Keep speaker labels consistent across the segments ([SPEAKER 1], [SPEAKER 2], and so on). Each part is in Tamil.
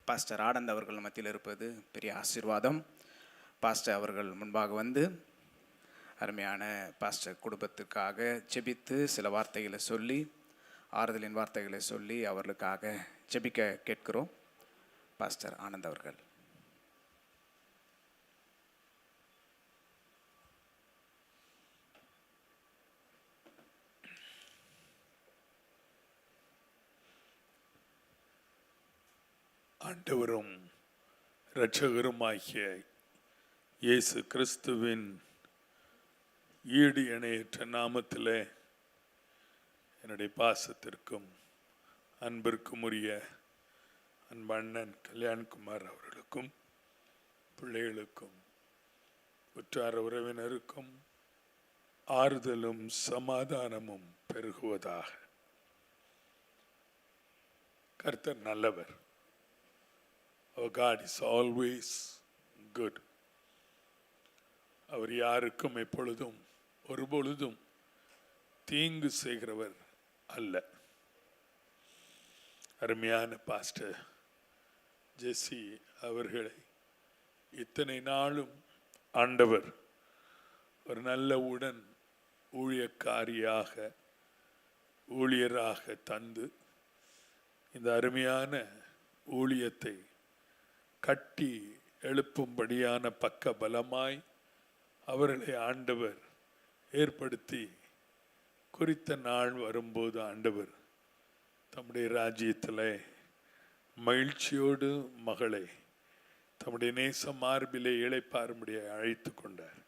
[SPEAKER 1] பாஸ்டர் ஆனந்த் அவர்கள் மத்தியில் இருப்பது பெரிய ஆசீர்வாதம். பாஸ்டர் அவர்கள் முன்பாக வந்து அருமையான பாஸ்டர் குடும்பத்துக்காக ஜெபித்து சில வார்த்தைகளை சொல்லி, ஆறுதலின் வார்த்தைகளை சொல்லி அவர்களுக்காக ஜெபிக்க கேட்கிறோம். பாஸ்டர் ஆனந்த் அவர்கள்.
[SPEAKER 2] ஆண்டவரும் இரட்சகருமாகிய இயேசு கிறிஸ்துவின் ஈடு இணையற்ற நாமத்திலே என்னுடைய பாசத்திற்கும் அன்பிற்கும் உரிய அன்பண்ணன் கல்யாண்குமார் அவர்களுக்கும் பிள்ளைகளுக்கும் உற்றார உறவினருக்கும் ஆறுதலும் சமாதானமும் பெருகுவதாக. கர்த்தர் நல்லவர். Our God is always good. அவர் யாருக்கும் எப்பொழுதும் ஒருபொழுதும் தீங்கு செய்கிறவர் அல்ல. அருமையான பாஸ்டர் ஜெசி அவர்களை இத்தனை நாளும் ஆண்டவர் ஒரு நல்ல உடன் ஊழியக்காரியாக ஊழியராக தந்து இந்த அருமையான ஊழியத்தை கட்டி எழுப்பும்படியான பக்க பலமாய் அவர்களை ஆண்டவர் ஏற்படுத்தி குறித்த நாள் வரும்போது ஆண்டவர் தம்முடைய ராஜ்யத்தில் மகிழ்ச்சியோடு மகளை தம்முடைய நேச மார்பிலே இளைப்பாறும்படியை அழைத்து கொண்டார்.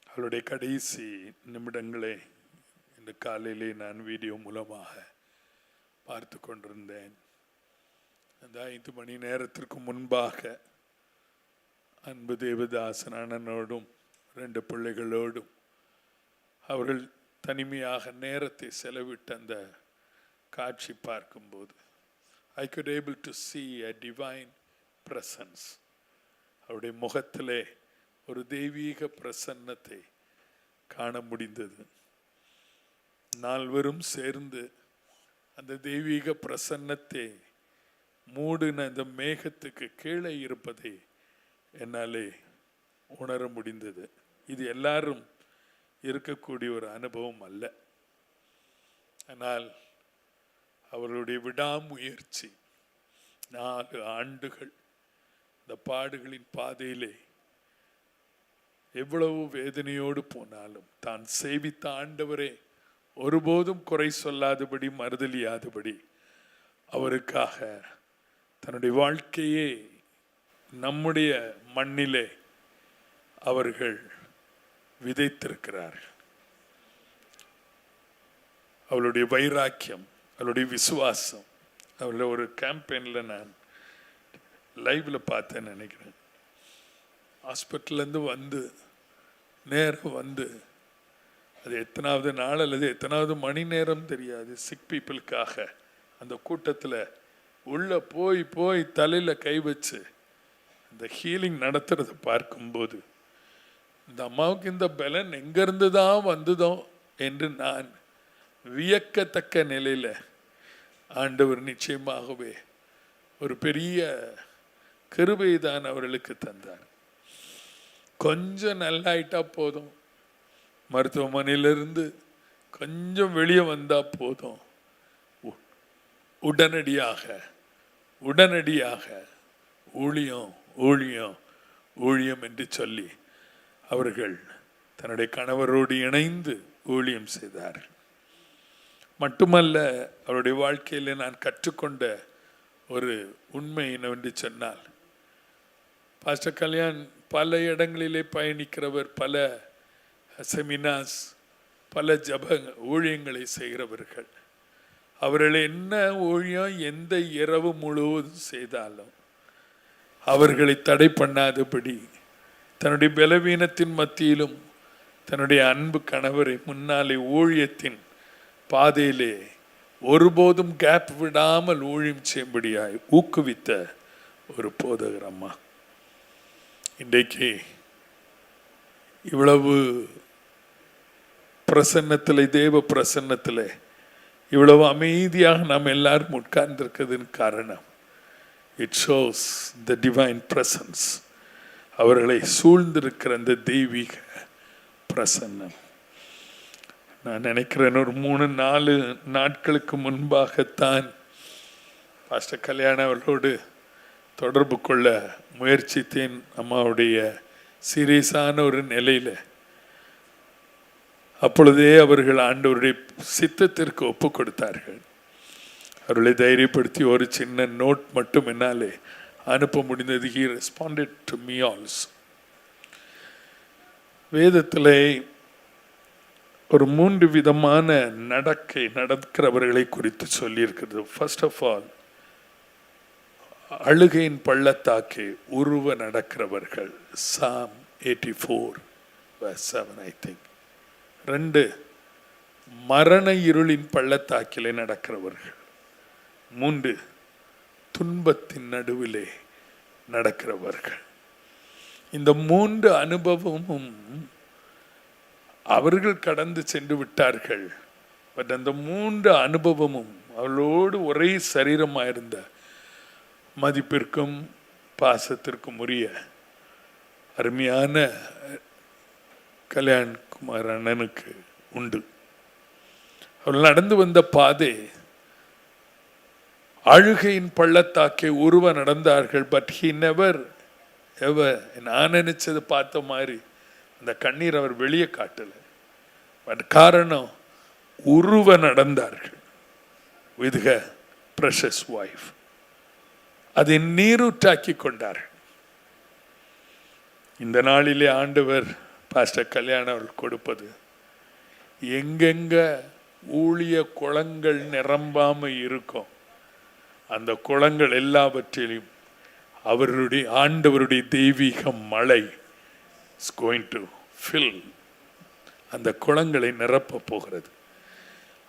[SPEAKER 2] அவளுடைய கடைசி நிமிடங்களை இந்த காலையிலே நான் வீடியோ மூலமாக பார்த்து கொண்டிருந்தேன். அந்த 5 மணி நேரத்திற்கு முன்பாக அன்பு தேவதாசன் அண்ணனோடும் 2 பிள்ளைகளோடும் அவர்கள் தனிமையாக நேரத்தை செலவிட்ட அந்த காட்சி பார்க்கும்போது I could able to see a divine presence. அவருடைய முகத்திலே ஒரு தெய்வீக பிரசன்னத்தை காண முடிந்தது. நால்வரும் சேர்ந்து அந்த தெய்வீக பிரசன்னத்தை மூடின இந்த மேகத்துக்கு கீழே இருப்பதை என்னாலே உணர முடிந்தது. இது எல்லாரும் இருக்கக்கூடிய ஒரு அனுபவம் அல்ல. ஆனால் அவர்களுடைய விடாமுயற்சி 4 ஆண்டுகள் இந்த பாடுகளின் பாதையிலே எவ்வளவு வேதனையோடு போனாலும் தான் சேவித்த ஆண்டவரே ஒருபோதும் குறை சொல்லாதபடி மறுதலியாதபடி அவருக்காக தன்னுடைய வாழ்க்கையே நம்முடைய மண்ணிலே அவர்கள் விதைத்திருக்கிறார்கள். அவளுடைய வைராக்கியம், அவளுடைய விசுவாசம், அவளை ஒரு கேம்பெயினில் நான் லைவ்ல பார்த்தேன்னு நினைக்கிறேன். ஹாஸ்பிட்டல்லேருந்து வந்து நேரம் வந்து அது எத்தனாவது நாள் அல்லது எத்தனாவது மணி நேரம் தெரியாது, சிக் பீப்புளுக்காக அந்த கூட்டத்தில் உள்ளே போய் தலையில் கை வச்சு இந்த ஹீலிங் நடத்துறதை பார்க்கும்போது இந்த அம்மாவுக்கு இந்த பலன் எங்கேருந்து தான் வந்ததோ என்று நான் வியக்கத்தக்க நிலையில் ஆண்டவர் நிச்சயமாகவே ஒரு பெரிய கிருபை தான் அவர்களுக்கு தந்தார். கொஞ்சம் நல்லாயிட்டா போதும், மருத்துவமனையிலிருந்து கொஞ்சம் வெளியே வந்தால் போதும், உடனடியாக ஊழியம் என்று சொல்லி அவர்கள் தன்னுடைய கணவரோடு இணைந்து ஊழியம் செய்தார்கள். மட்டுமல்ல, அவருடைய வாழ்க்கையில் நான் கற்றுக்கொண்ட ஒரு உண்மை என்னவென்று சொன்னால், பாஸ்டர் கல்யாண் பல இடங்களிலே பயணிக்கிறவர், பல செமினார்ஸ், பல ஜப ஊழியங்களை செய்கிறவர்கள். அவர்கள் என்ன ஊழியம் எந்த இரவு முழுவதும் செய்தாலும் அவர்களை தடை பண்ணாதபடி தன்னுடைய பலவீனத்தின் மத்தியிலும் தன்னுடைய அன்பு கணவரை முன்னாலே ஊழியத்தின் பாதையிலே ஒருபோதும் கேப் விடாமல் ஊழியம் செய்யும்படியாய் ஊக்குவித்த ஒரு போதகர் அம்மா. இன்றைக்கு இவ்வளவு பிரசன்னத்தில், தேவ பிரசன்னத்தில் இவ்வளவு அமைதியாக நாம் எல்லாரும் உட்கார்ந்திருக்கிறதுன்னு காரணம் it shows the divine presence. அவர்களை சூழ்ந்திருக்கிற அந்த தெய்வீக பிரசன்னம். நான் நினைக்கிறேன் ஒரு 3-4 நாட்களுக்கு முன்பாகத்தான் பாஸ்டர் கல்யாணம் அவர்களோடு தொடர்பு கொள்ள முயற்சித்தேன். அம்மாவுடைய சீரியஸான ஒரு நிலையில். அப்பொழுதே அவர்கள் ஆண்டவருடைய சித்தத்திற்கு ஒப்பு கொடுத்தார்கள். அவர்களை தைரியப்படுத்தி ஒரு சின்ன நோட் மட்டும் என்னாலே அனுப்ப முடிந்தது. He responded to me also. வேதத்திலே ஒரு 3 விதமான நடக்கிறவர்களை குறித்து சொல்லியிருக்கிறது. ஃபர்ஸ்ட் ஆஃப் ஆல், அழுகையின் பள்ளத்தாக்கே உருவ நடக்கிறவர்கள். Psalm 84 verse 7 I think. 2, மரண இருளின் பள்ளத்தாக்கிலே நடக்கிறவர்கள். 3, துன்பத்தின் நடுவிலே நடக்கிறவர்கள். இந்த 3 அனுபவமும் அவர்கள் கடந்து சென்று விட்டார்கள். பட் அந்த 3 அனுபவமும் அவளோடு ஒரே சரீரமாயிருந்த மதிப்பிற்கும் பாசத்திற்கும் உரிய அருமையான கல்யாண்குமார் அண்ணனுக்கு உண்டு. அவர்கள் நடந்து வந்த பாதை அழுகையின் பள்ளத்தாக்கே உருவ நடந்தார்கள். பட் ஹி நெவர் எவர், நான் நினைச்சது பார்த்த மாதிரி அந்த கண்ணீர் அவர் வெளியே காட்டல. பட் காரணம், உருவ நடந்தார்கள் with her precious wife. அதை நீரூற்றாக்கி கொண்டார்கள். இந்த நாளிலே ஆண்டவர் பாஸ்டர் கல்யாணம் அவர்கள் கொடுப்பது, எங்கெங்க ஊழிய குளங்கள் நிரம்பாம இருக்கும் அந்த குளங்கள் எல்லாவற்றிலும் அவருடைய ஆண்டவருடைய தெய்வீக மழை is going to fill. அந்த குளங்களை நிரப்ப போகிறது.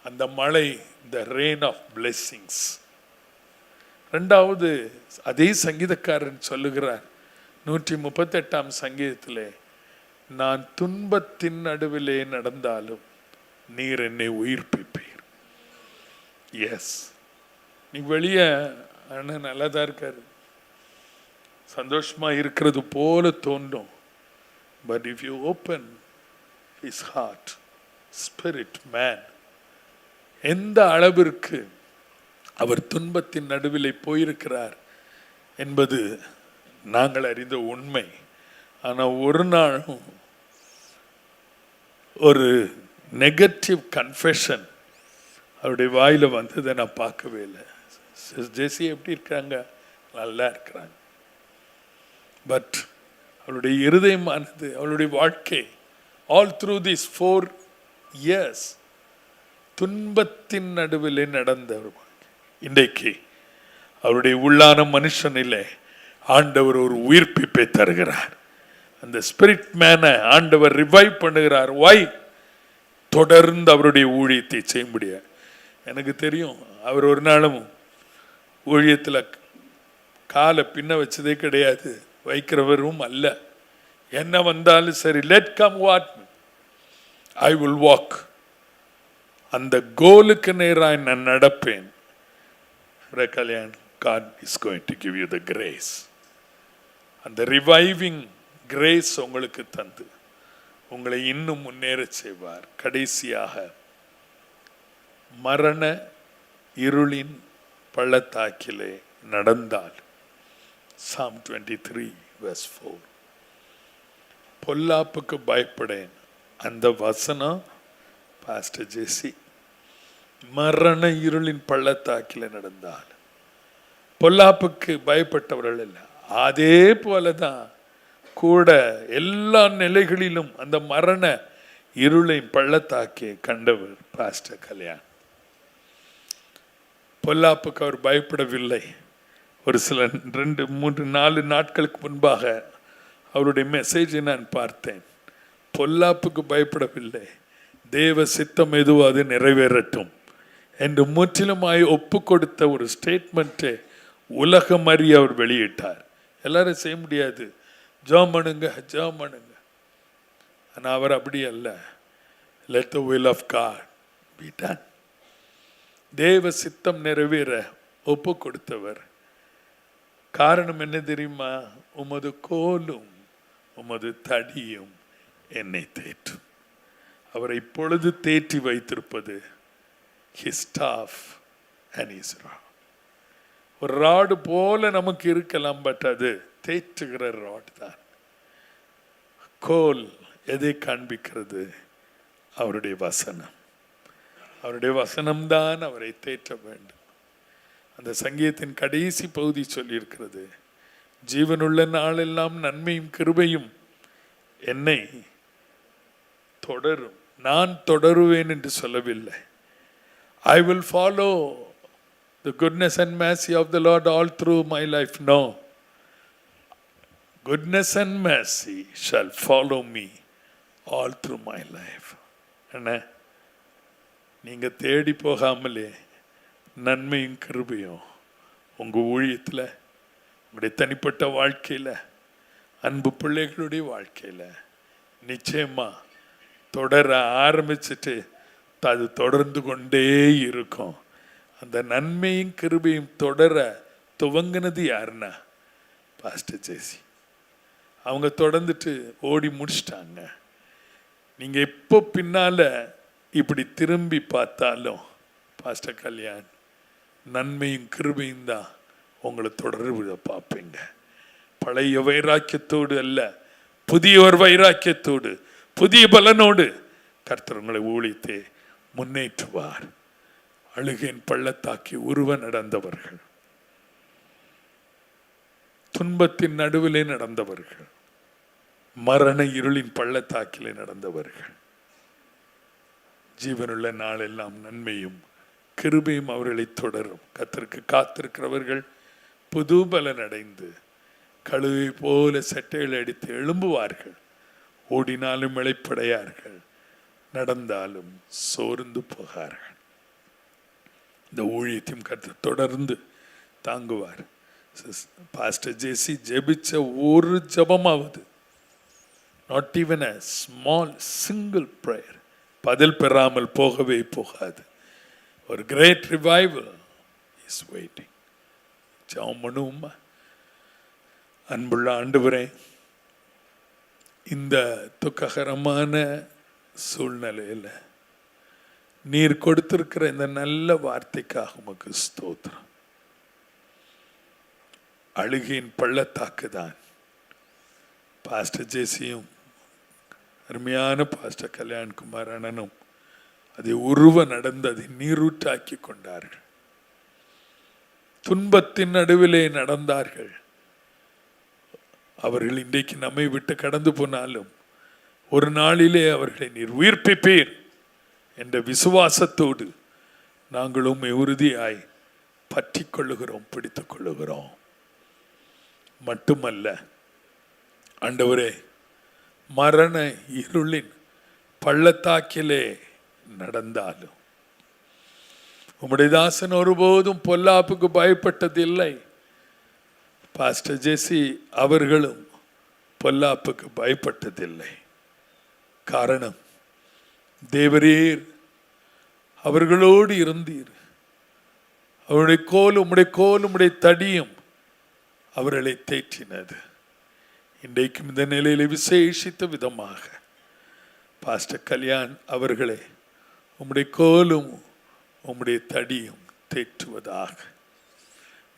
[SPEAKER 2] அந்த மழை, the rain of blessings. 2வது, அதே சங்கீதக்காரன் சொல்லுகிறார் 138ஆம் சங்கீதத்திலே, நான் துன்பத்தின் நடுவிலே நடந்தாலும் நீர் என்னை உயிர்ப்பிப்பீர். எஸ், நீ வெளியே அண்ணன் நல்லாதான் இருக்காரு, சந்தோஷமா இருக்கிறது போல தோன்றும். But if you open his heart, spirit, man, எந்த அளவிற்கு அவர் துன்பத்தின் நடுவிலே போயிருக்கிறார் என்பது நாங்கள் அறிந்த உண்மை. ஆனால் ஒரு நாளும் ஒரு நெகட்டிவ் கன்ஃபெஷன் அவருடைய வாயில வந்ததை நான் பார்க்கவே இல்லை. ஜெசி எப்படி இருக்காங்க? நல்லா இருக்கிறாங்க. பட் அவளுடைய இருதயமானது, அவளுடைய வாழ்க்கை all through these 4 years துன்பத்தின் நடுவிலே நடந்தவர். இன்றைக்கு அவருடைய உள்ளான மனுஷனிலே ஆண்டவர் ஒரு உயிர்ப்பிப்பை தருகிறார். அந்த ஸ்பிரிட் மேனை ஆண்டவர் ரிவைவ் பண்ணுகிறார். வை? தொடர்ந்து அவருடைய ஊழியத்தை செய்ய முடியாது. எனக்கு தெரியும், அவர் ஒரு நாளும் ஊழியத்தில் காலை பின்ன வச்சதே கிடையாது, வைக்கிறவரும் அல்ல. என்ன வந்தாலும் சரி, let come what I will walk. அந்த கோலுக்கு நேராக நான் நடப்பேன். Kalyan, God is going to give you the grace. அந்த ரிவைவிங் கிரேஸ் உங்களுக்கு தந்து உங்களை இன்னும் முன்னேற செய்வார். கடைசியாக, மரண இருளின் பள்ளத்தாக்கிலே நடந்தால், Psalm 23 verse 4, பொல்லாப்புக்கு பயப்படேன். அந்த வசனம் பாஸ்டர் ஜெசி, மரண இருளின் பள்ளத்தாக்கில் நடந்தால் பொல்லாப்புக்கு பயப்பட்டவர்கள் இல்லை. அதே போலதான் கூட எல்லா நிலைகளிலும் அந்த மரண இருளை பள்ளத்தாக்கே கண்டவர் பாஸ்டர் கல்யாண். பொல்லாப்புக்கு அவர் பயப்படவில்லை. ஒரு சில 2, 3, 4 நாட்களுக்கு முன்பாக அவருடைய மெசேஜை நான் பார்த்தேன். பொல்லாப்புக்கு பயப்படவில்லை, தேவ சித்தம் எதுவோ அது நிறைவேறட்டும் என்று முற்றிலுமாய் ஒப்பு கொடுத்த ஒரு ஸ்டேட்மெண்ட்டை உலகம் அறிய அவர் வெளியிட்டார். எல்லாரும் செய்ய முடியாது, ஜெபம் பண்ணுங்க ஜெபம் பண்ணுங்க. ஆனால் அவர் அப்படி அல்ல. Let the will of God be done. தேவ சித்தம் நிறைவேற ஒப்பு கொடுத்தவர். காரணம் என்ன தெரியுமா? உமது கோலும் உமது தடியும் என்னை தேற்றும். அவரை இப்பொழுது தேற்றி வைத்திருப்பது his staff and his rod. ஒரு ராடு போல நமக்கு இருக்கலாம், பட் அது தேற்றுகிற ராட் தான். கோல் எதை காண்பிக்கிறது? அவருடைய வசனம். அவருடைய வசனம்தான் அவரை தேற்ற வேண்டும். அந்த சங்கீதத்தின் கடைசி பகுதி சொல்லியிருக்கிறது, ஜீவனுள்ள நாளெல்லாம் நன்மையும் கிருபையும் என்னை தொடரும். நான் தொடருவேன் என்று சொல்லவில்லை. I will follow the goodness and mercy of the Lord all through my life. No. Goodness and mercy shall follow me all through my life. என்ன, நீங்க தேடி போகாமலே நன்மையும் கிருபையும் உங்க ஊழியத்தில், உங்களுடைய தனிப்பட்ட வாழ்க்கையில், அன்பு பிள்ளைகளுடைய வாழ்க்கையில் நிச்சயமா தொடர ஆரம்பிச்சுட்டு அது தொடர்ந்து கொண்டே இருக்கும். அந்த நன்மையும் கிருபையும் தொடர துவங்கினது யாருன்னா பாஸ்டர் ஜேசி. அவங்க தொடர்ந்துட்டு ஓடி முடிச்சிட்டாங்க. நீங்க எப்போ பின்னால இப்படி திரும்பி பார்த்தாலும் பாஸ்டர் கல்யாண் நன்மையும் கிருபையும் தான் உங்களை தொடர்பு பார்ப்பீங்க. பழைய வைராக்கியத்தோடு அல்ல, புதிய ஒரு வைராக்கியத்தோடு புதிய பலனோடு கர்த்தர் உங்களை ஊழித்தே முன்னேற்றுவார். அழுகையின் பள்ளத்தாக்கி உருவ நடந்தவர்கள், துன்பத்தின் நடுவிலே நடந்தவர்கள், மரண இருளின் பள்ளத்தாக்கிலே நடந்தவர்கள், ஜீவனுள்ள நாளெல்லாம் நன்மையும் கிருபையும் அவர்களை தொடரும். கர்த்தருக்கு காத்திருக்கிறவர்கள் புது பலன் அடைந்து கழுவை போல சட்டைகளை அடித்து எழும்புவார்கள். ஓடினாலும் இளைப்படையார்கள், நடந்தாலும் சோர்ந்து போகார்கள். இந்த ஊழியத்தையும் கர்த்தர் தொடர்ந்து தாங்குவார். பாஸ்டர் ஜேசி ஜெபிச்ச ஒரு ஜபமாவது, not even a small single prayer, பதில் பெறாமல் போகவே போகாது. ஒரு கிரேட் ரிவைவல் இஸ் வெயிட்டிங். ஜெபம் பண்ணுவோமா? அன்புள்ள ஆண்டவரே, இந்த துக்ககரமான சூழ்நிலையில் நீர் கொடுத்திருக்கிற இந்த நல்ல வார்த்தைக்காக உமக்கு ஸ்தோத்திரம். அழுகையின் பள்ளத்தாக்கு தான் பாஸ்டர் ஜேசியும் அருமையான பாஸ்டர் கல்யாண்குமார் அண்ணனும் அதை உருவ நடந்து அதை நீரூற்றாக்கி கொண்டார்கள். துன்பத்தின் நடுவிலே நடந்தார்கள். அவர்கள் இன்றைக்கு நம்மை விட்டு கடந்து போனாலும் ஒரு நாளிலே அவர்களை நீர் உயிர்ப்பிப்பீர் என்ற விசுவாசத்தோடு நாங்களும் உறுதியாய் பற்றி கொள்ளுகிறோம், பிடித்துக் கொள்ளுகிறோம். மட்டுமல்ல ஆண்டவரே, மரண இருளின் பள்ளத்தாக்கிலே நடந்தாலும் உம்முடைய தாசன் ஒருபோதும் பொல்லாப்புக்கு பயப்பட்டதில்லை. பாஸ்டர் ஜேசி அவர்களும் பொல்லாப்புக்கு பயப்பட்டதில்லை. காரணம், தேவரீர் அவர்களோடு இருந்தீர். அவருடைய கோல், உம்முடைய தடியும் அவர்களை தேற்றினது. இன்றைக்கும் இந்த நிலையில விசேஷித்த விதமாக பாஸ்டர் கல்யாண் அவர்களை உம்முடைய கோலும் உம்முடைய தடியும் தேற்றுவதாக.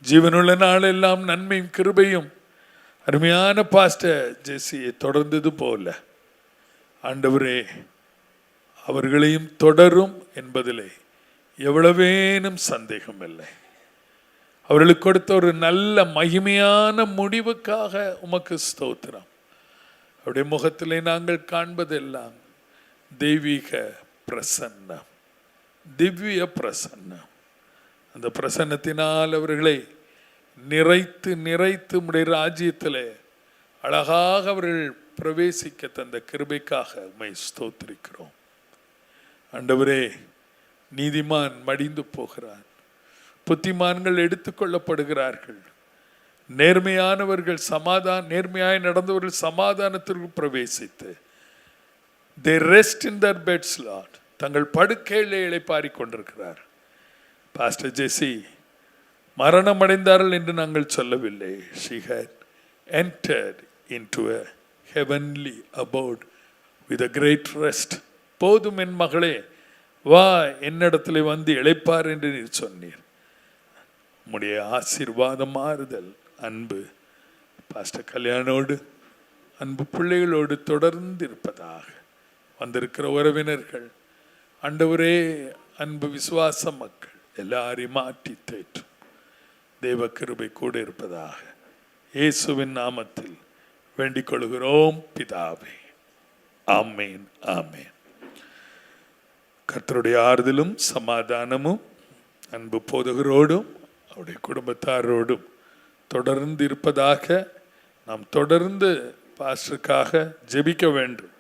[SPEAKER 2] ஜீவனுள்ள நாளெல்லாம் நன்மையும் கிருபையும் அருமையான பாஸ்டர் ஜேசியை தொடர்ந்தது போல ஆண்டவரே அவர்களையும் தொடரும் என்பதிலே எவ்வளவேனும் சந்தேகம் இல்லை. அவர்களுக்கு கொடுத்த ஒரு நல்ல மகிமையான முடிவுக்காக உமக்கு ஸ்தோத்திரம். அவருடைய முகத்திலே நாங்கள் காண்பதெல்லாம் தெய்வீக பிரசன்னம், திவ்ய பிரசன்னம். அந்த பிரசன்னத்தினால் அவர்களை நிறைத்து நிறைத்து உம்முடைய ராஜ்யத்திலே அழகாக அவர்கள் பிரவேசிக்க தந்த கிருபைக்காக உம்மை ஸ்தோத்திரிக்கிறோம். ஆண்டவரே, நீதிமான் மடிந்து போகிறான், புத்திமான்கள் எடுத்துக்கொள்ளப்படுகிறார்கள், நேர்மையானவர்கள் நேர்மையாய் நடந்தவர்கள் சமாதானத்திற்கு பிரவேசித்து they rest in their beds, Lord. தங்கள் படுக்கையிலே இளைப்பாறிக் கொண்டிருக்கிறார். பாஸ்டர் ஜெசி மரணம் அடைந்தார்கள் என்று நாங்கள் சொல்லவில்லை. She had entered into a heavenly abode with a great rest. போதும் என் மகளே, வா என்னிடத்தில் வந்து இளைப்பார் என்று நீர் சொன்னீர். உம்முடைய ஆசீர்வாதம், மாறுதல், அன்பு பாஸ்டர் கல்யாணோடு, அன்பு பிள்ளைகளோடு தொடர்ந்து இருப்பதாக. வந்திருக்கிற உறவினர்கள், ஆண்டவரே, அன்பு விசுவாச மக்கள் எல்லாரையும் மாற்றி தேற்றும். தேவ கிருபை கூட இருப்பதாக இயேசுவின் நாமத்தில் வேண்டிக் கொள்கிறோம் பிதாவே. ஆமேன், ஆமேன். கர்த்தருடைய ஆறுதலும் சமாதானமும் அன்பு போதகரோடும் அவருடைய குடும்பத்தாரோடும் தொடர்ந்து இருப்பதாக. நாம் தொடர்ந்து பாஸ்டருக்காக ஜெபிக்க வேண்டும்.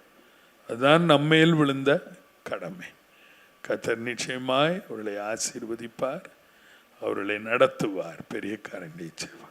[SPEAKER 2] அதுதான் நம்மேல் விழுந்த கடமை. கர்த்தர் நிச்சயமாய் அவர்களை ஆசீர்வதிப்பார், அவர்களை நடத்துவார், பெரிய காரியங்களை செய்வார்.